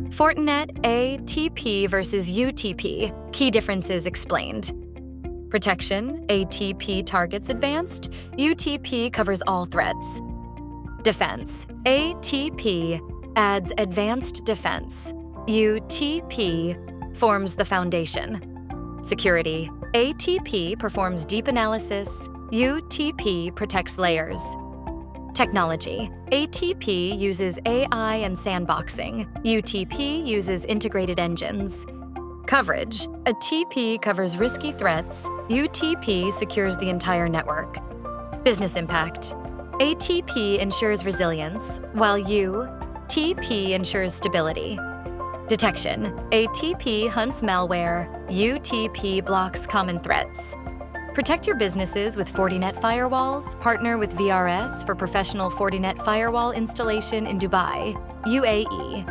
Fortinet ATP versus UTP. Key differences explained. Protection: ATP targets advanced, UTP covers all threats. Defense: ATP adds advanced defense, UTP forms the foundation. Security: ATP performs deep analysis, UTP protects layers. Technology: ATP uses AI and sandboxing, UTP uses integrated engines. Coverage: ATP covers risky threats, UTP secures the entire network. Business impact: ATP ensures resilience, while UTP ensures stability. Detection: ATP hunts malware, UTP blocks common threats. Protect your businesses with Fortinet Firewalls. Partner with VRS for professional Fortinet Firewall installation in Dubai, UAE.